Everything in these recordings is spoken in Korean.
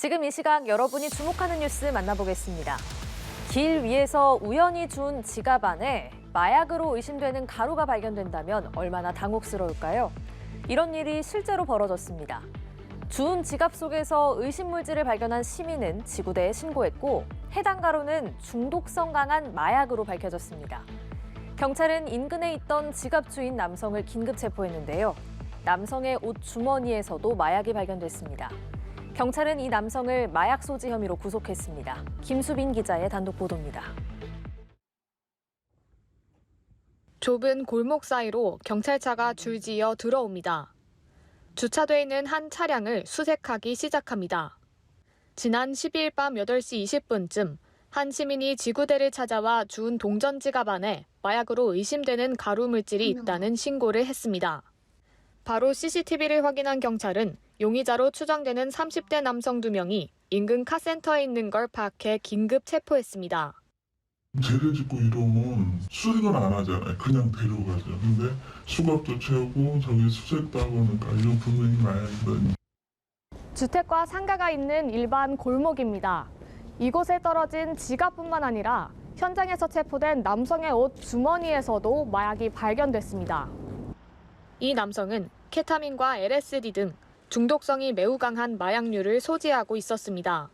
지금 이 시각 여러분이 주목하는 뉴스 만나보겠습니다. 길 위에서 우연히 준 지갑 안에 마약으로 의심되는 가루가 발견된다면 얼마나 당혹스러울까요? 이런 일이 실제로 벌어졌습니다. 주운 지갑 속에서 의심물질을 발견한 시민은 지구대에 신고했고 해당 가루는 중독성 강한 마약으로 밝혀졌습니다. 경찰은 인근에 있던 지갑 주인 남성을 긴급 체포했는데요. 남성의 옷 주머니에서도 마약이 발견됐습니다. 경찰은 이 남성을 마약 소지 혐의로 구속했습니다. 김수빈 기자의 단독 보도입니다. 좁은 골목 사이로 경찰차가 줄지어 들어옵니다. 주차돼 있는 한 차량을 수색하기 시작합니다. 지난 10일 밤 8시 20분쯤 한 시민이 지구대를 찾아와 주운 동전 지갑 안에 마약으로 의심되는 가루 물질이 있다는 신고를 했습니다. 바로 CCTV를 확인한 경찰은 용의자로 추정되는 30대 남성 2명이 인근 카센터에 있는 걸 파악해 긴급 체포했습니다. 죄를 짓고 이러면 수색은 안 하잖아요. 그냥 데려가죠. 근데 수갑도 채우고 저기 수색도 하고 그러니까 이건 분명히 마약이다. 주택과 상가가 있는 일반 골목입니다. 이곳에 떨어진 지갑뿐만 아니라 현장에서 체포된 남성의 옷 주머니에서도 마약이 발견됐습니다. 이 남성은 케타민과 LSD 등 중독성이 매우 강한 마약류를 소지하고 있었습니다.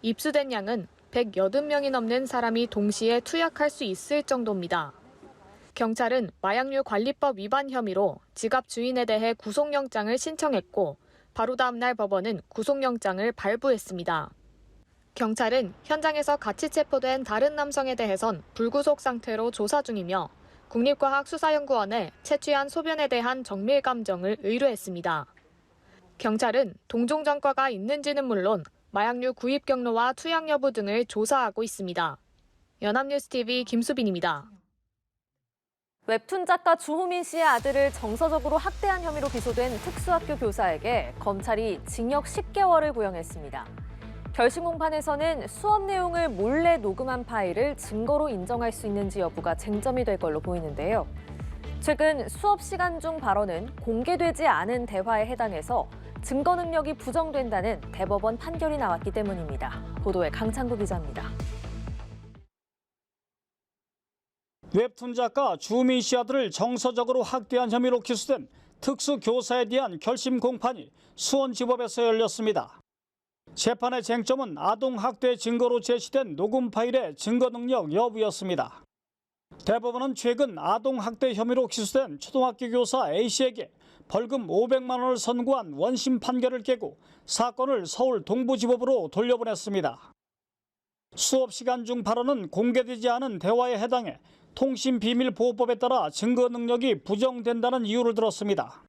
입수된 양은 180명이 넘는 사람이 동시에 투약할 수 있을 정도입니다. 경찰은 마약류 관리법 위반 혐의로 지갑 주인에 대해 구속영장을 신청했고 바로 다음 날 법원은 구속영장을 발부했습니다. 경찰은 현장에서 같이 체포된 다른 남성에 대해선 불구속 상태로 조사 중이며 국립과학수사연구원에 채취한 소변에 대한 정밀 감정을 의뢰했습니다. 경찰은 동종 전과가 있는지는 물론 마약류 구입 경로와 투약 여부 등을 조사하고 있습니다. 연합뉴스TV 김수빈입니다. 웹툰 작가 주호민 씨의 아들을 정서적으로 학대한 혐의로 기소된 특수학교 교사에게 검찰이 징역 10개월을 구형했습니다. 결심 공판에서는 수업 내용을 몰래 녹음한 파일을 증거로 인정할 수 있는지 여부가 쟁점이 될 걸로 보이는데요. 최근 수업 시간 중 발언은 공개되지 않은 대화에 해당해서 증거 능력이 부정된다는 대법원 판결이 나왔기 때문입니다. 보도에 강창구 기자입니다. 웹툰 작가 주호민 씨 아들을 정서적으로 학대한 혐의로 기소된 특수교사에 대한 결심 공판이 수원지법에서 열렸습니다. 재판의 쟁점은 아동학대 증거로 제시된 녹음 파일의 증거 능력 여부였습니다. 대법원은 최근 아동학대 혐의로 기소된 초등학교 교사 A씨에게 벌금 500만 원을 선고한 원심 판결을 깨고 사건을 서울 동부지법으로 돌려보냈습니다. 수업 시간 중 발언은 공개되지 않은 대화에 해당해 통신비밀보호법에 따라 증거 능력이 부정된다는 이유를 들었습니다.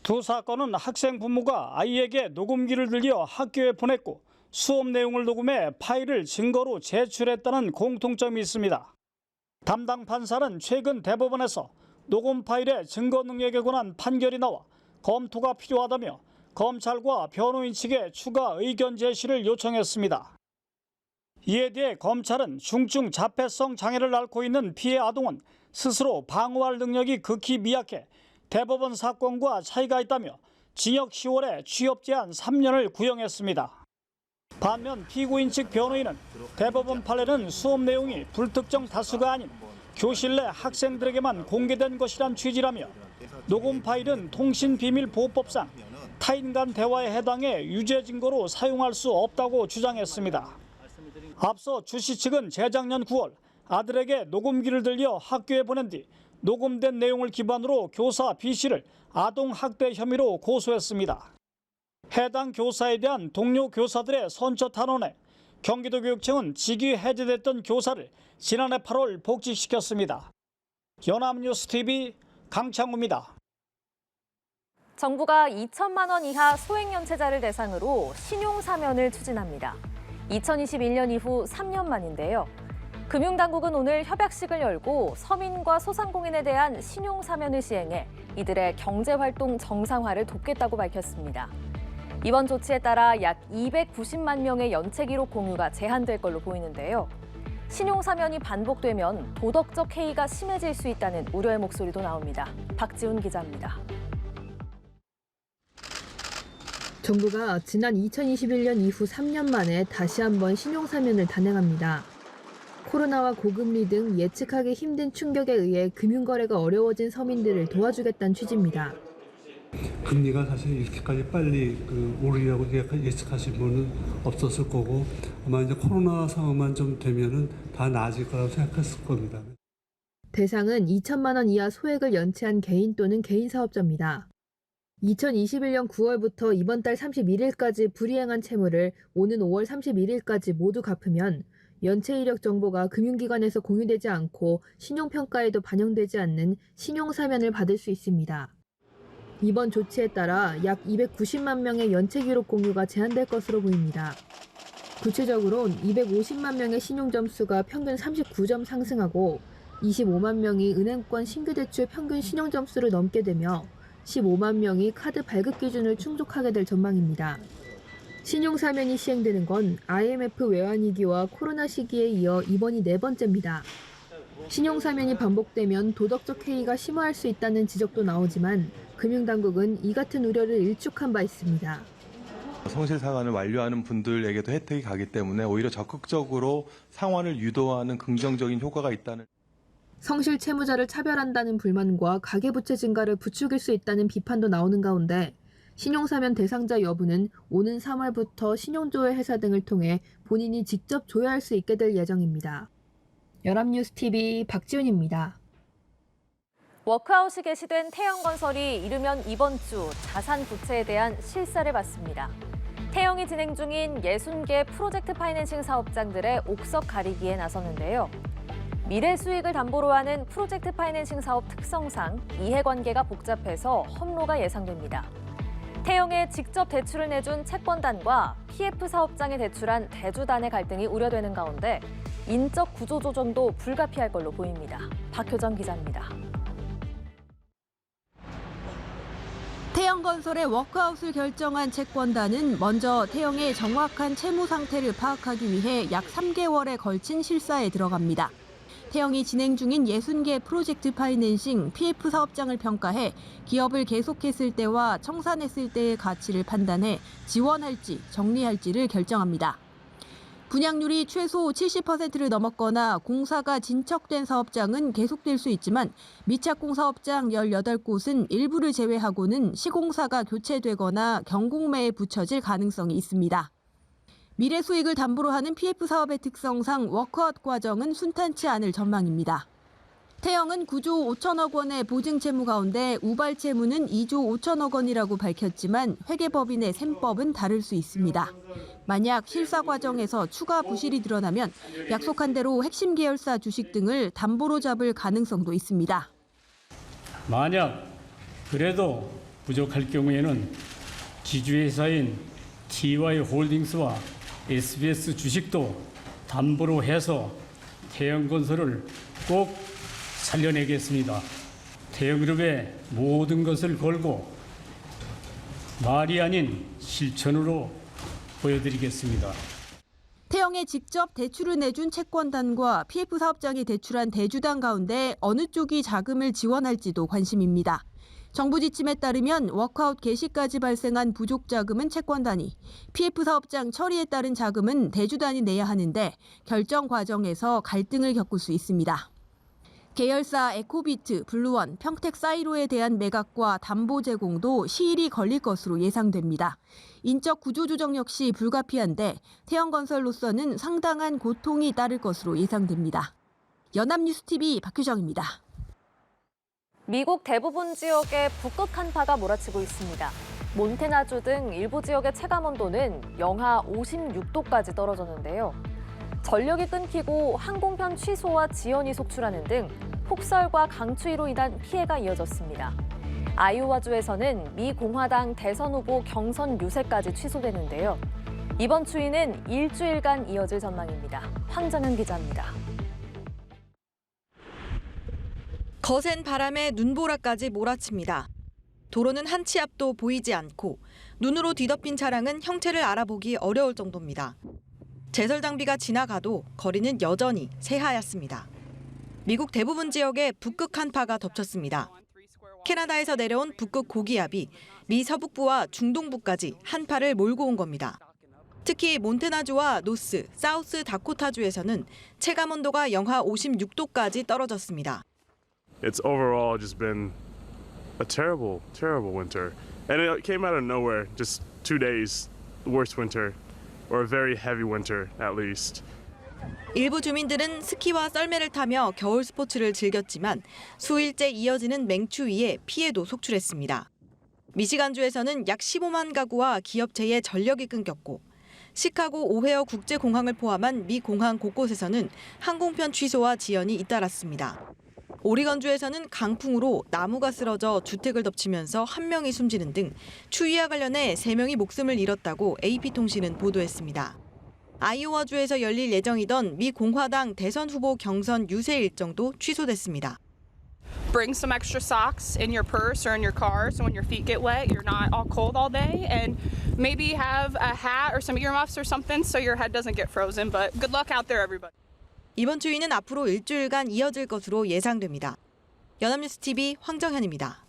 두 사건은 학생 부모가 아이에게 녹음기를 들려 학교에 보냈고 수업 내용을 녹음해 파일을 증거로 제출했다는 공통점이 있습니다. 담당 판사는 최근 대법원에서 녹음 파일의 증거 능력에 관한 판결이 나와 검토가 필요하다며 검찰과 변호인 측에 추가 의견 제시를 요청했습니다. 이에 대해 검찰은 중증 자폐성 장애를 앓고 있는 피해 아동은 스스로 방어할 능력이 극히 미약해 대법원 사건과 차이가 있다며 징역 10월에 취업 제한 3년을 구형했습니다. 반면 피고인 측 변호인은 대법원 판례는 수업 내용이 불특정 다수가 아닌 교실 내 학생들에게만 공개된 것이란 취지라며 녹음 파일은 통신비밀보호법상 타인 간 대화에 해당해 유죄 증거로 사용할 수 없다고 주장했습니다. 앞서 주씨 측은 재작년 9월 아들에게 녹음기를 들려 학교에 보낸 뒤 녹음된 내용을 기반으로 교사 B씨를 아동학대 혐의로 고소했습니다. 해당 교사에 대한 동료 교사들의 선처 탄원에 경기도교육청은 직위 해제됐던 교사를 지난해 8월 복직시켰습니다. 연합뉴스TV 강창우입니다. 정부가 2천만 원 이하 소액연체자를 대상으로 신용사면을 추진합니다. 2021년 이후 3년 만인데요. 금융당국은 오늘 협약식을 열고 서민과 소상공인에 대한 신용사면을 시행해 이들의 경제활동 정상화를 돕겠다고 밝혔습니다. 이번 조치에 따라 약 290만 명의 연체 기록 공유가 제한될 걸로 보이는데요. 신용사면이 반복되면 도덕적 해이가 심해질 수 있다는 우려의 목소리도 나옵니다. 박지훈 기자입니다. 정부가 지난 2021년 이후 3년 만에 다시 한번 신용사면을 단행합니다. 코로나와 고금리 등 예측하기 힘든 충격에 의해 금융거래가 어려워진 서민들을 도와주겠다는 취지입니다. 금리가 사실 이렇게까지 빨리 오르리라고 예측하신 분은 없었을 거고 아마 이제 코로나 상황만 좀 되면은 다 나아질 거라고 생각했을 겁니다. 대상은 2천만 원 이하 소액을 연체한 개인 또는 개인 사업자입니다. 2021년 9월부터 이번 달 31일까지 불이행한 채무를 오는 5월 31일까지 모두 갚으면 연체 이력 정보가 금융기관에서 공유되지 않고 신용평가에도 반영되지 않는 신용사면을 받을 수 있습니다. 이번 조치에 따라 약 290만 명의 연체 기록 공유가 제한될 것으로 보입니다. 구체적으로는 250만 명의 신용점수가 평균 39점 상승하고 25만 명이 은행권 신규대출 평균 신용점수를 넘게 되며 15만 명이 카드 발급 기준을 충족하게 될 전망입니다. 신용사면이 시행되는 건 IMF 외환위기와 코로나 시기에 이어 이번이 4번째입니다. 신용사면이 반복되면 도덕적 해이가 심화할 수 있다는 지적도 나오지만 금융당국은 이 같은 우려를 일축한 바 있습니다. 성실상환을 완료하는 분들에게도 혜택이 가기 때문에 오히려 적극적으로 상환을 유도하는 긍정적인 효과가 있다는. 성실 채무자를 차별한다는 불만과 가계부채 증가를 부추길 수 있다는 비판도 나오는 가운데 신용사면 대상자 여부는 오는 3월부터 신용조회 회사 등을 통해 본인이 직접 조회할 수 있게 될 예정입니다. 연합뉴스TV 박지훈입니다. 워크아웃이 개시된 태영건설이 이르면 이번 주 자산 부채에 대한 실사를 받습니다. 태영이 진행 중인 60개 프로젝트 파이낸싱 사업장들의 옥석 가리기에 나섰는데요. 미래 수익을 담보로 하는 프로젝트 파이낸싱 사업 특성상 이해관계가 복잡해서 험로가 예상됩니다. 태영에 직접 대출을 내준 채권단과 PF 사업장에 대출한 대주단의 갈등이 우려되는 가운데 인적 구조 조정도 불가피할 걸로 보입니다. 박효정 기자입니다. 태영건설의 워크아웃을 결정한 채권단은 먼저 태영의 정확한 채무 상태를 파악하기 위해 약 3개월에 걸친 실사에 들어갑니다. 태영이 진행 중인 60개 프로젝트 파이낸싱 PF 사업장을 평가해 기업을 계속했을 때와 청산했을 때의 가치를 판단해 지원할지 정리할지를 결정합니다. 분양률이 최소 70%를 넘었거나 공사가 진척된 사업장은 계속될 수 있지만 미착공 사업장 18곳은 일부를 제외하고는 시공사가 교체되거나 경공매에 붙여질 가능성이 있습니다. 미래 수익을 담보로 하는 PF 사업의 특성상 워크아웃 과정은 순탄치 않을 전망입니다. 태영은 9조 5천억 원의 보증 채무 가운데 우발 채무는 2조 5천억 원이라고 밝혔지만 회계법인의 셈법은 다를 수 있습니다. 만약 실사 과정에서 추가 부실이 드러나면 약속한 대로 핵심 계열사 주식 등을 담보로 잡을 가능성도 있습니다. 만약 그래도 부족할 경우에는 지주회사인 TY홀딩스와 SBS 주식도 담보로 해서 태영건설을 꼭 살려내겠습니다. 태영그룹의 모든 것을 걸고 말이 아닌 실천으로 보여드리겠습니다. 태영에 직접 대출을 내준 채권단과 PF 사업장이 대출한 대주단 가운데 어느 쪽이 자금을 지원할지도 관심입니다. 정부 지침에 따르면 워크아웃 개시까지 발생한 부족 자금은 채권단이, PF 사업장 처리에 따른 자금은 대주단이 내야 하는데 결정 과정에서 갈등을 겪을 수 있습니다. 계열사 에코비트, 블루원, 평택사이로에 대한 매각과 담보 제공도 시일이 걸릴 것으로 예상됩니다. 인적 구조 조정 역시 불가피한데 태영건설로서는 상당한 고통이 따를 것으로 예상됩니다. 연합뉴스TV 박효정입니다. 미국 대부분 지역에 북극 한파가 몰아치고 있습니다. 몬태나주 등 일부 지역의 체감온도는 영하 56도까지 떨어졌는데요. 전력이 끊기고 항공편 취소와 지연이 속출하는 등 폭설과 강추위로 인한 피해가 이어졌습니다. 아이오와주에서는 미 공화당 대선 후보 경선 유세까지 취소되는데요. 이번 추위는 일주일간 이어질 전망입니다. 황정현 기자입니다. 거센 바람에 눈보라까지 몰아칩니다. 도로는 한 치 앞도 보이지 않고 눈으로 뒤덮인 차량은 형태를 알아보기 어려울 정도입니다. 제설 장비가 지나가도 거리는 여전히 새하얗습니다. 미국 대부분 지역에 북극 한파가 덮쳤습니다. 캐나다에서 내려온 북극 고기압이 미 서북부와 중동부까지 한파를 몰고 온 겁니다. 특히 몬태나주와 노스, 사우스 다코타주에서는 체감 온도가 영하 56도까지 떨어졌습니다. It's overall just been a terrible, terrible winter. And it came out of nowhere, just 2 days, the worst winter, or a very heavy winter at least. 일부 주민들은 스키와 썰매를 타며 겨울 스포츠를 즐겼지만 수일째 이어지는 맹추위에 피해도 속출했습니다. 미시간주에서는 약 15만 가구와 기업체의 전력이 끊겼고 시카고 오헤어 국제공항을 포함한 미 공항 곳곳에서는 항공편 취소와 지연이 잇따랐습니다. 오리건주에서는 강풍으로 나무가 쓰러져 주택을 덮치면서 1명이 숨지는 등 추위와 관련해 3명이 목숨을 잃었다고 AP통신은 보도했습니다. 아이오와주에서 열릴 예정이던 미 공화당 대선 후보 경선 유세 일정도 취소됐습니다. Bring some extra socks in your purse or in your car so when your feet get wet, you're not all cold all day. And maybe have a hat or some earmuffs or something so your head doesn't get frozen. But good luck out there, everybody. 이번 추위는 앞으로 일주일간 이어질 것으로 예상됩니다. 연합뉴스 TV 황정현입니다.